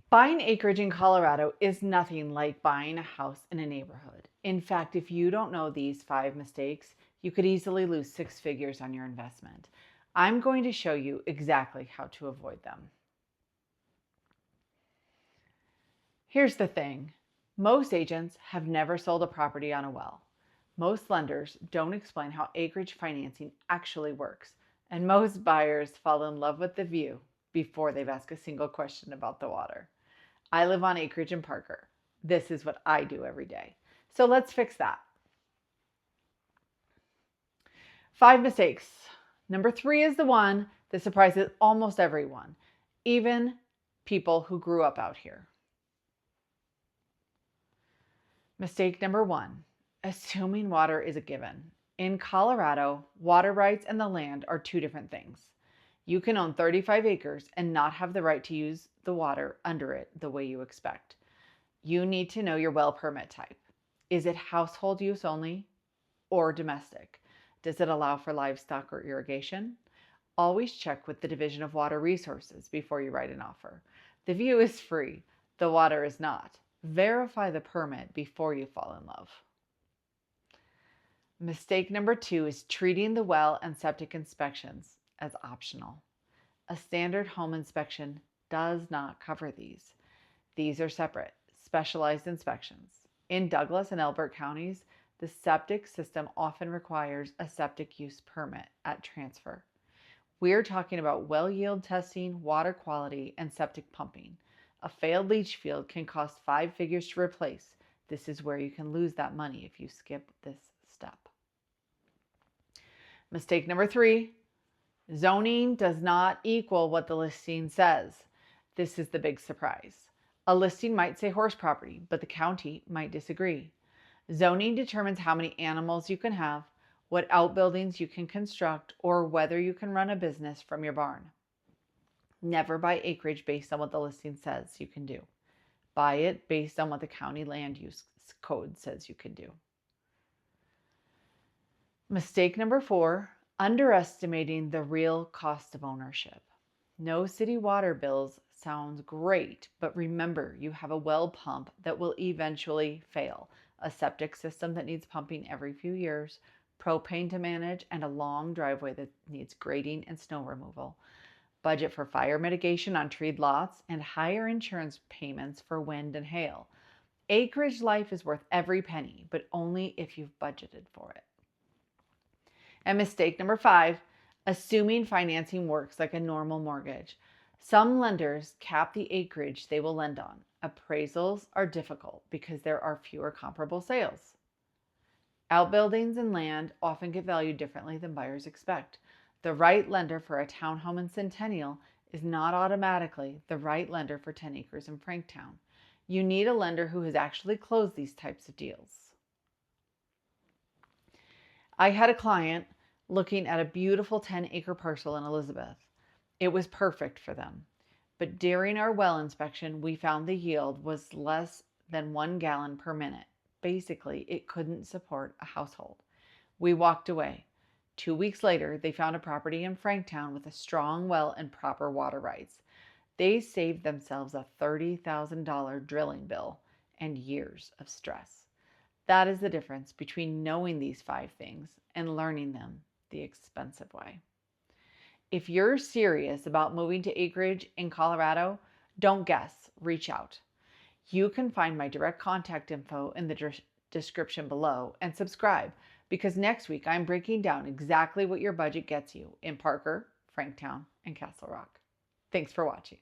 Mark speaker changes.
Speaker 1: Buying acreage in Colorado is nothing like buying a house in a neighborhood. In fact, if you don't know these 5 mistakes, you could easily lose 6 figures on your investment. I'm going to show you exactly how to avoid them. Here's the thing. Most agents have never sold a property on a well. Most lenders don't explain how acreage financing actually works, and most buyers fall in love with the view before they've asked a single question about the water. I live on acreage in Parker. This is what I do every day. So let's fix that. 5 mistakes. Number 3 is the one that surprises almost everyone, even people who grew up out here. Mistake number 1, assuming water is a given. In Colorado, water rights and the land are 2 different things. You can own 35 acres and not have the right to use the water under it the way you expect. You need to know your well permit type. Is it household use only or domestic? Does it allow for livestock or irrigation? Always check with the Division of Water Resources before you write an offer. The view is free, the water is not. Verify the permit before you fall in love. Mistake number 2 is treating the well and septic inspections as optional. A standard home inspection does not cover these. These are separate, specialized inspections. In Douglas and Elbert counties, the septic system often requires a septic use permit at transfer. We're talking about well yield testing, water quality, and septic pumping. A failed leach field can cost 5 figures to replace. This is where you can lose that money if you skip this step. Mistake number 3, zoning does not equal what the listing says. This is the big surprise. A listing might say horse property, but the county might disagree. Zoning determines how many animals you can have, what outbuildings you can construct, or whether you can run a business from your barn. Never buy acreage based on what the listing says you can do. Buy it based on what the county land use code says you can do. Mistake number 4, underestimating the real cost of ownership. No city water bills sounds great, but remember you have a well pump that will eventually fail, a septic system that needs pumping every few years, propane to manage, and a long driveway that needs grading and snow removal. Budget for fire mitigation on treed lots and higher insurance payments for wind and hail. Acreage life is worth every penny, but only if you've budgeted for it. And mistake number 5, assuming financing works like a normal mortgage. Some lenders cap the acreage they will lend on. Appraisals are difficult because there are fewer comparable sales. Outbuildings and land often get valued differently than buyers expect. The right lender for a townhome in Centennial is not automatically the right lender for 10 acres in Franktown. You need a lender who has actually closed these types of deals. I had a client looking at a beautiful 10-acre parcel in Elizabeth. It was perfect for them. But during our well inspection, we found the yield was less than 1 gallon per minute. Basically, it couldn't support a household. We walked away. 2 weeks later, they found a property in Franktown with a strong well and proper water rights. They saved themselves a $30,000 drilling bill and years of stress. That is the difference between knowing these 5 things and learning them the expensive way. If you're serious about moving to acreage in Colorado, don't guess, reach out. You can find my direct contact info in the description below and subscribe, because next week I'm breaking down exactly what your budget gets you in Parker, Franktown, and Castle Rock. Thanks for watching.